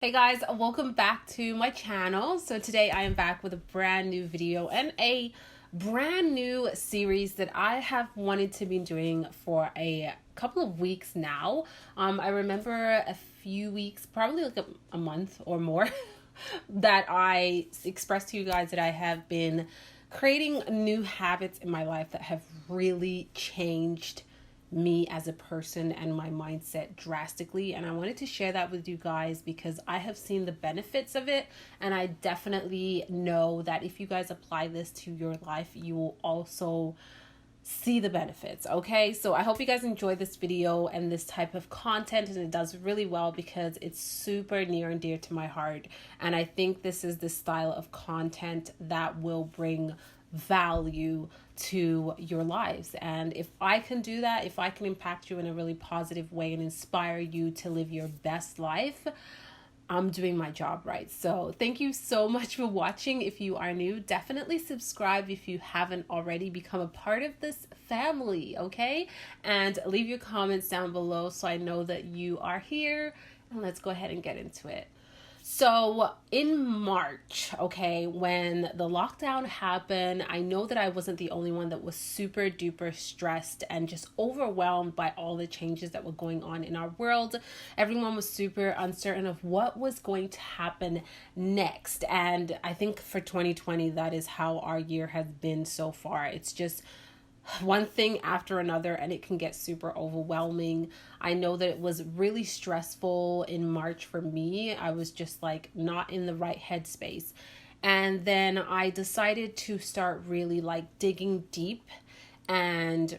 Hey guys, welcome back to my channel. So today I am back with a brand new video and a brand new series that I have wanted to be doing for a couple of weeks now. I remember a few weeks, probably like a month or more, that I expressed to you guys that I have been creating new habits in my life that have really changed me as a person and my mindset drastically, and I wanted to share that with you guys because I have seen the benefits of it, and I definitely know that if you guys apply this to your life, you will also see the benefits. Okay, so I hope you guys enjoy this video and this type of content, and it does really well because it's super near and dear to my heart, and I think this is the style of content that will bring value to your lives. And if I can do that, if I can impact you in a really positive way and inspire you to live your best life, I'm doing my job right. So thank you so much for watching. If you are new, definitely subscribe if you haven't already. Become a part of this family, okay? And leave your comments down below so I know that you are here. And let's go ahead and get into it. So in March, okay, when the lockdown happened, I know that I wasn't the only one that was super duper stressed and just overwhelmed by all the changes that were going on in our world. Everyone was super uncertain of what was going to happen next. And I think for 2020, that is how our year has been so far. It's just one thing after another, and it can get super overwhelming. I know that it was really stressful in March for me. I was just like not in the right headspace. And then I decided to start really like digging deep and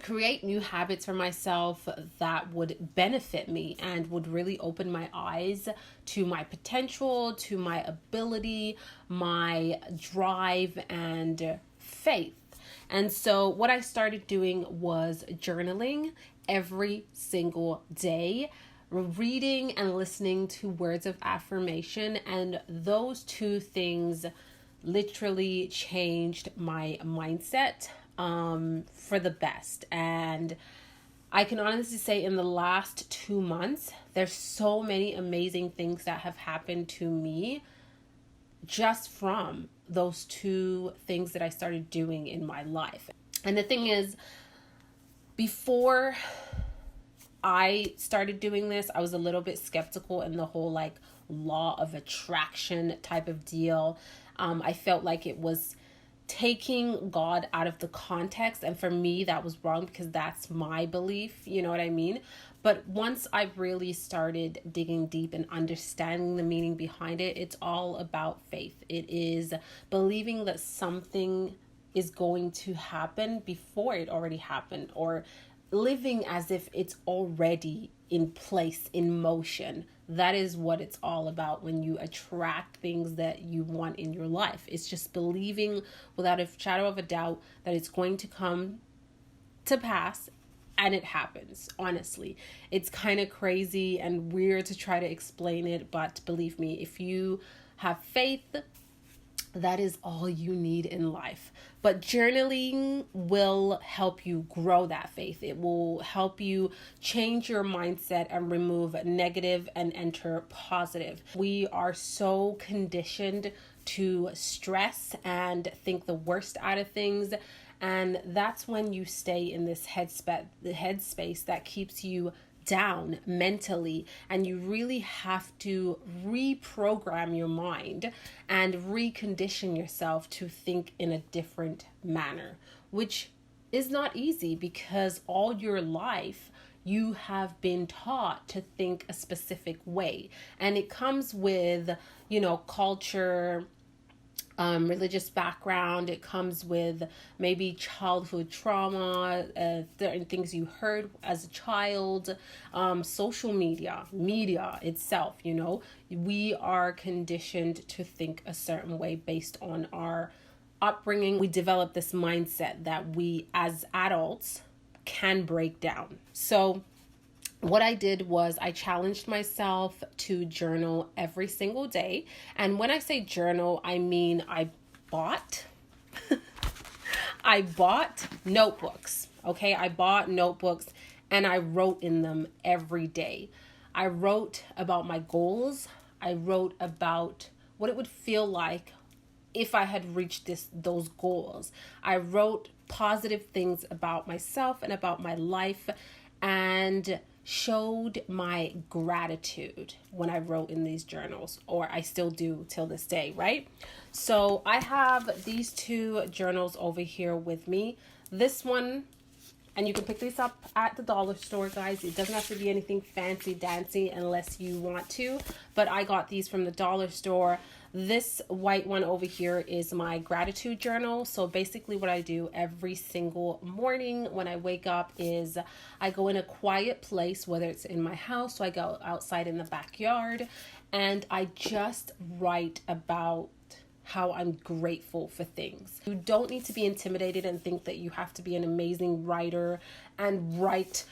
create new habits for myself that would benefit me and would really open my eyes to my potential, to my ability, my drive, and faith. And so what I started doing was journaling every single day, reading and listening to words of affirmation. And those two things literally changed my mindset for the best. And I can honestly say in the last 2 months, there's so many amazing things that have happened to me just from those two things that I started doing in my life. And the thing is, before I started doing this, I was a little bit skeptical in the whole like law of attraction type of deal. I felt like it was taking God out of the context, and for me that was wrong because that's my belief, you know what I mean? But once I really started digging deep and understanding the meaning behind it, it's all about faith. It is believing that something is going to happen before it already happened, or living as if it's already in place, in motion. That is what it's all about when you attract things that you want in your life. It's just believing without a shadow of a doubt that it's going to come to pass, and it happens. Honestly, it's kind of crazy and weird to try to explain it, but believe me, if you have faith, that is all you need in life. But journaling will help you grow that faith. It will help you change your mindset and remove negative and enter positive. We are so conditioned to stress and think the worst out of things. And that's when you stay in this headspace that keeps you down mentally, and you really have to reprogram your mind and recondition yourself to think in a different manner, which is not easy because all your life you have been taught to think a specific way, and it comes with, you know, culture, religious background. It comes with maybe childhood trauma, certain things you heard as a child, social media itself. You know, we are conditioned to think a certain way based on our upbringing. We develop this mindset that we as adults can break down. So what I did was I challenged myself to journal every single day. And when I say journal, I mean I bought notebooks. Okay, I bought notebooks and I wrote in them every day. I wrote about my goals. I wrote about what it would feel like if I had reached those goals. I wrote positive things about myself and about my life, and showed my gratitude when I wrote in these journals, or I still do till this day, right? So I have these two journals over here with me. This one, and you can pick these up at the dollar store, guys. It doesn't have to be anything fancy dancy unless you want to, but I got these from the dollar store. This white one over here is my gratitude journal. So basically what I do every single morning when I wake up is I go in a quiet place, whether it's in my house, so I go outside in the backyard, and I just write about how I'm grateful for things. You don't need to be intimidated and think that you have to be an amazing writer and write,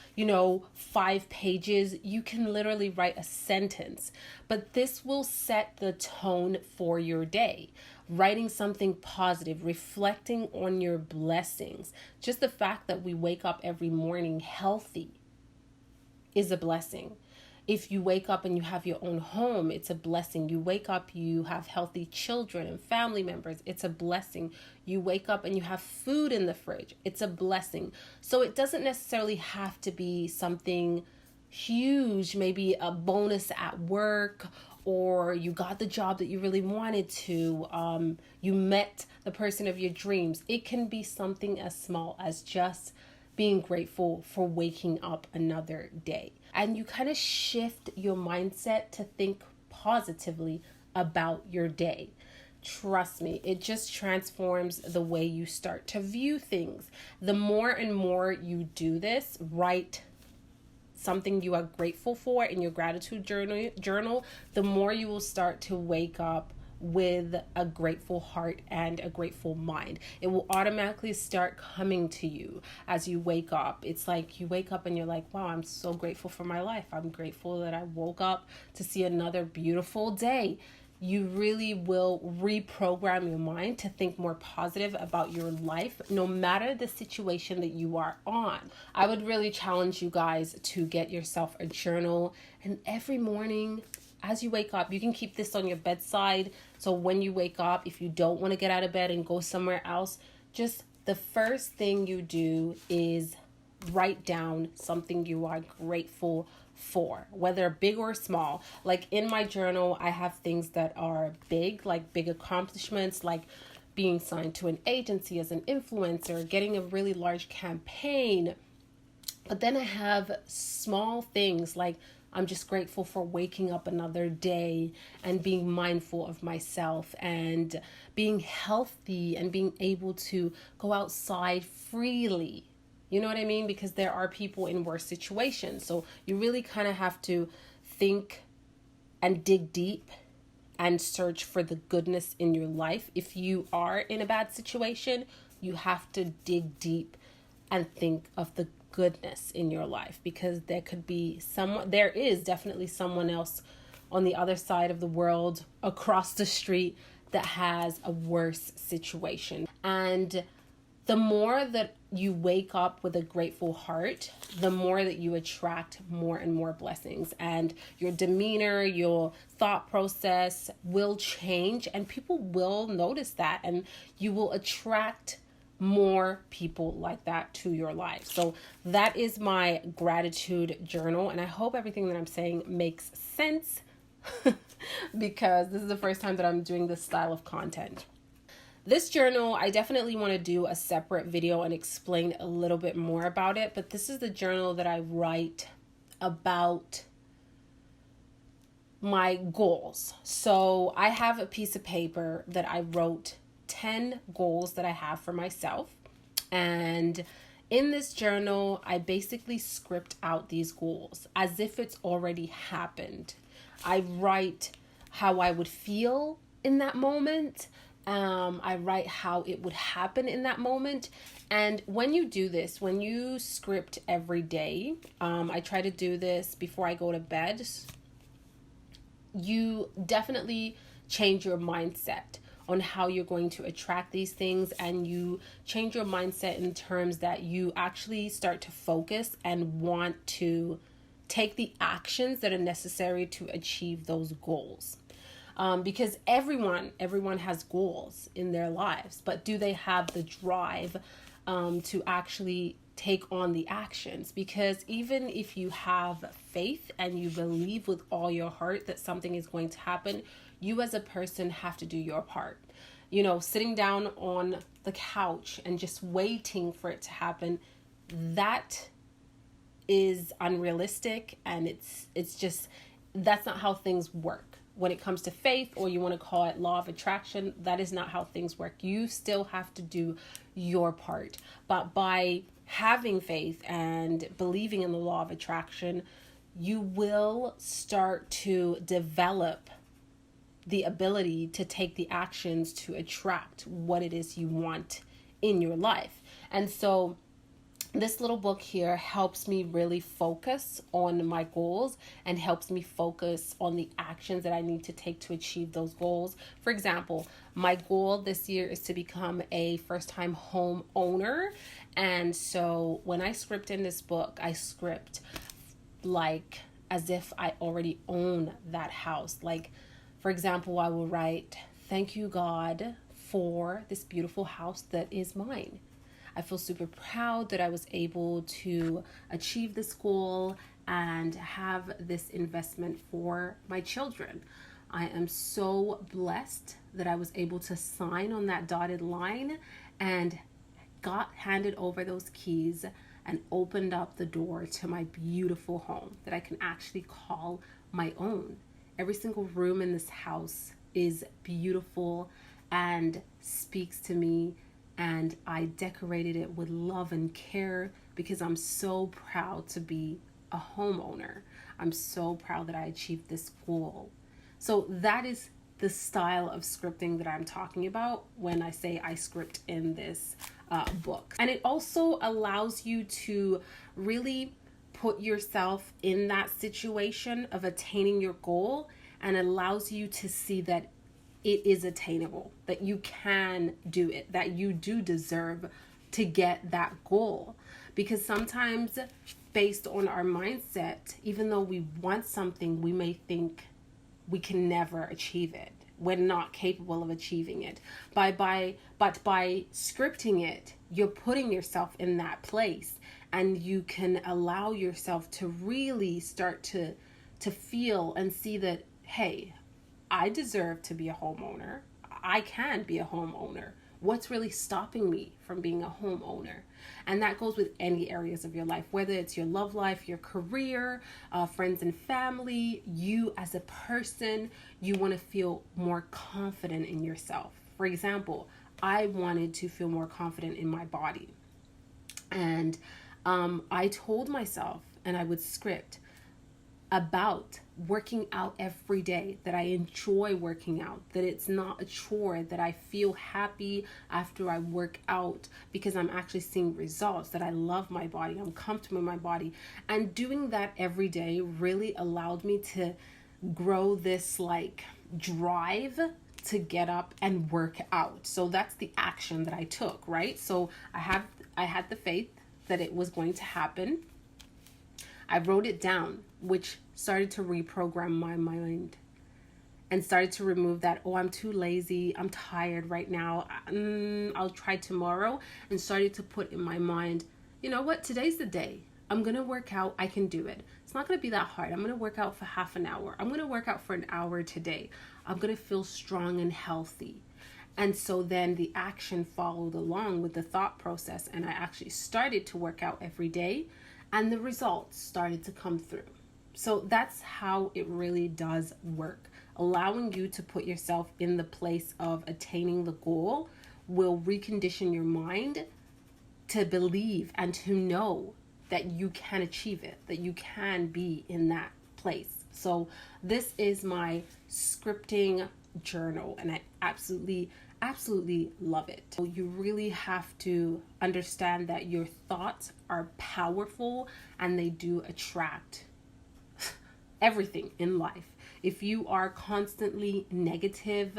5 pages. You can literally write a sentence, but this will set the tone for your day. Writing something positive, reflecting on your blessings. Just the fact that we wake up every morning healthy is a blessing. If you wake up and you have your own home, it's a blessing. You wake up, you have healthy children and family members, it's a blessing. You wake up and you have food in the fridge, it's a blessing. So it doesn't necessarily have to be something huge, maybe a bonus at work, or you got the job that you really wanted to, you met the person of your dreams. It can be something as small as just being grateful for waking up another day. And you kind of shift your mindset to think positively about your day. Trust me, it just transforms the way you start to view things. The more and more you do this, write something you are grateful for in your gratitude journal, the more you will start to wake up with a grateful heart and a grateful mind. It will automatically start coming to you as you wake up. It's like you wake up and you're like, wow, I'm so grateful for my life. I'm grateful that I woke up to see another beautiful day. You really will reprogram your mind to think more positive about your life, no matter the situation that you are on. I would really challenge you guys to get yourself a journal, and every morning as you wake up, you can keep this on your bedside. So when you wake up, if you don't want to get out of bed and go somewhere else, just the first thing you do is write down something you are grateful for, whether big or small. Like in my journal, I have things that are big, like big accomplishments, like being signed to an agency as an influencer, getting a really large campaign. But then I have small things like I'm just grateful for waking up another day and being mindful of myself and being healthy and being able to go outside freely. You know what I mean? Because there are people in worse situations. So you really kind of have to think and dig deep and search for the goodness in your life. If you are in a bad situation, you have to dig deep and think of the goodness in your life, because there is definitely someone else on the other side of the world, across the street, that has a worse situation. And the more that you wake up with a grateful heart, the more that you attract more and more blessings, and your demeanor, your thought process will change, and people will notice that, and you will attract more people like that to your life. So that is my gratitude journal, and I hope everything that I'm saying makes sense because this is the first time that I'm doing this style of content. This journal, I definitely want to do a separate video and explain a little bit more about it, but this is the journal that I write about my goals. So I have a piece of paper that I wrote 10 goals that I have for myself. And in this journal, I basically script out these goals as if it's already happened. I write how I would feel in that moment. I write how it would happen in that moment. And when you do this, when you script every day, I try to do this before I go to bed, you definitely change your mindset on how you're going to attract these things, and you change your mindset in terms that you actually start to focus and want to take the actions that are necessary to achieve those goals. Because everyone has goals in their lives, but do they have the drive to actually take on the actions? Because even if you have faith and you believe with all your heart that something is going to happen, you as a person have to do your part. You know, sitting down on the couch and just waiting for it to happen, that is unrealistic, and it's just, that's not how things work. When it comes to faith, or you want to call it law of attraction, that is not how things work. You still have to do your part. But by having faith and believing in the law of attraction, you will start to develop the ability to take the actions to attract what it is you want in your life. And so this little book here helps me really focus on my goals and helps me focus on the actions that I need to take to achieve those goals. For example, my goal this year is to become a first-time home owner. And so when I script in this book, I script like as if I already own that house. Like, for example, I will write, "Thank you, God, for this beautiful house that is mine. I feel super proud that I was able to achieve this goal and have this investment for my children. I am so blessed that I was able to sign on that dotted line and got handed over those keys and opened up the door to my beautiful home that I can actually call my own. Every single room in this house is beautiful and speaks to me, and I decorated it with love and care because I'm so proud to be a homeowner. I'm so proud that I achieved this goal." So that is the style of scripting that I'm talking about when I say I script in this book. And it also allows you to really put yourself in that situation of attaining your goal, and allows you to see that it is attainable, that you can do it, that you do deserve to get that goal. Because sometimes, based on our mindset, even though we want something, we may think we can never achieve it. We're not capable of achieving it. But by scripting it, you're putting yourself in that place, and you can allow yourself to really start to feel and see that, hey, I deserve to be a homeowner. I can be a homeowner. What's really stopping me from being a homeowner? And that goes with any areas of your life, whether it's your love life, your career, friends and family. You as a person, you want to feel more confident in yourself. For example, I wanted to feel more confident in my body. And I told myself, and I would script about working out every day, that I enjoy working out, that it's not a chore, that I feel happy after I work out because I'm actually seeing results, that I love my body, I'm comfortable in my body. And doing that every day really allowed me to grow this like drive to get up and work out. So that's the action that I took, right? So I had the faith that it was going to happen. I wrote it down, which started to reprogram my mind and started to remove that, oh, I'm too lazy, I'm tired right now, I'll try tomorrow, and started to put in my mind, you know what, today's the day. I'm going to work out. I can do it. It's not going to be that hard. I'm going to work out for half an hour. I'm going to work out for an hour today. I'm going to feel strong and healthy. And so then the action followed along with the thought process, and I actually started to work out every day, and the results started to come through. So that's how it really does work. Allowing you to put yourself in the place of attaining the goal will recondition your mind to believe and to know that you can achieve it, that you can be in that place. So this is my scripting journal, and I absolutely love it. So you really have to understand that your thoughts are powerful, and they do attract everything in life. If you are constantly negative,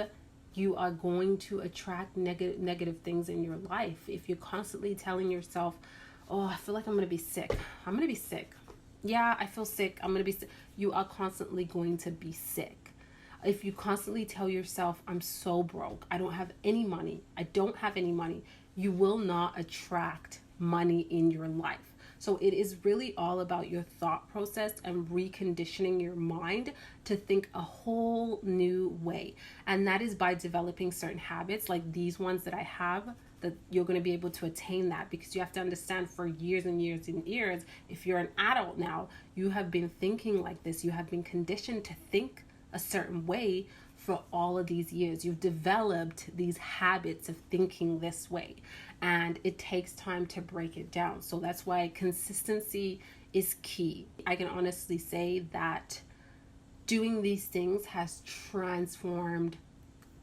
you are going to attract negative things in your life. If you're constantly telling yourself, oh, I feel like I'm going to be sick. I'm going to be sick. yeah, I feel sick, I'm gonna be sick. You are constantly going to be sick. If you constantly tell yourself, I'm so broke, I don't have any money, I don't have any money, you will not attract money in your life. So it is really all about your thought process and reconditioning your mind to think a whole new way. And that is by developing certain habits like these ones that I have, that you're going to be able to attain that, because you have to understand, for years and years and years, if you're an adult now, you have been thinking like this. You have been conditioned to think a certain way for all of these years. You've developed these habits of thinking this way, and it takes time to break it down. So that's why consistency is key. I can honestly say that doing these things has transformed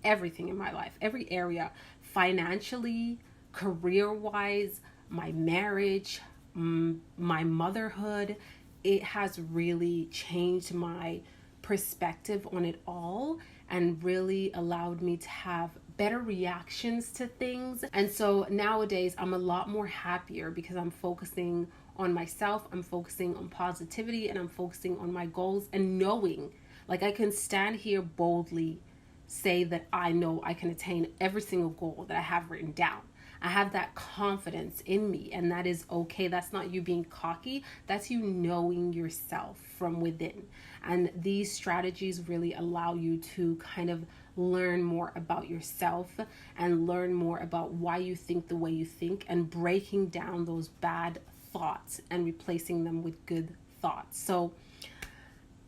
everything in my life, every area, financially, career-wise, my marriage, my motherhood. It has really changed my perspective on it all and really allowed me to have better reactions to things. And so nowadays I'm a lot more happier because I'm focusing on myself, I'm focusing on positivity, and I'm focusing on my goals, and knowing, like, I can stand here boldly say that I know I can attain every single goal that I have written down. I have that confidence in me, and that is okay. That's not you being cocky. That's you knowing yourself from within. And these strategies really allow you to kind of learn more about yourself and learn more about why you think the way you think, and breaking down those bad thoughts and replacing them with good thoughts. So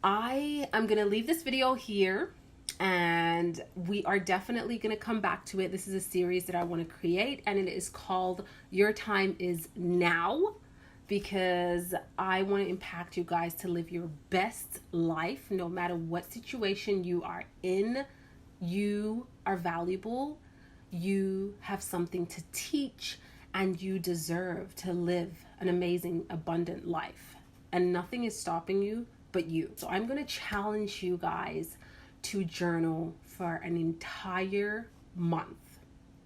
I am going to leave this video here, and we are definitely going to come back to it. This is a series that I want to create, and it is called Your Time Is Now, because I want to impact you guys to live your best life no matter what situation you are in. You are valuable, you have something to teach, and you deserve to live an amazing, abundant life. And nothing is stopping you but you. So I'm going to challenge you guys to journal for an entire month,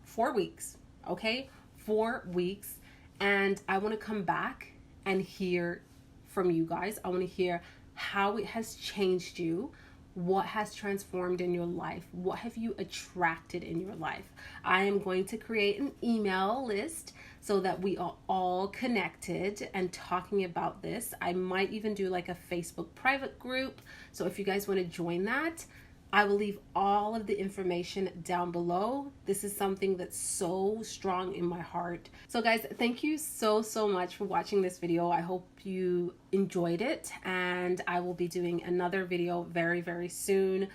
4 weeks, okay? 4 weeks. And I want to come back and hear from you guys. I want to hear how it has changed you, what has transformed in your life, what have you attracted in your life. I am going to create an email list so that we are all connected and talking about this. I might even do like a Facebook private group. So if you guys want to join that, I will leave all of the information down below. This is something that's so strong in my heart. So guys, thank you so much for watching this video. I hope you enjoyed it, and I will be doing another video very soon,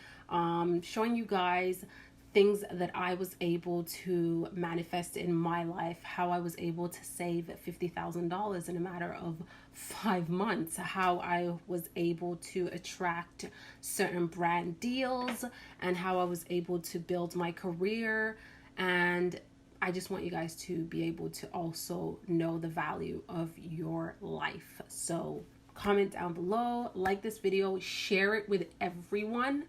showing you guys things that I was able to manifest in my life, how I was able to save $50,000 in a matter of 5 months, how I was able to attract certain brand deals, and how I was able to build my career. And I just want you guys to be able to also know the value of your life. So comment down below, like this video, share it with everyone.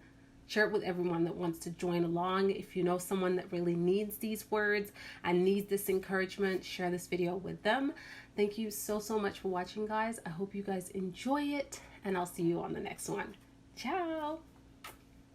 Share it with everyone that wants to join along. If you know someone that really needs these words and needs this encouragement, share this video with them. Thank you so much for watching, guys. I hope you guys enjoy it, and I'll see you on the next one. Ciao.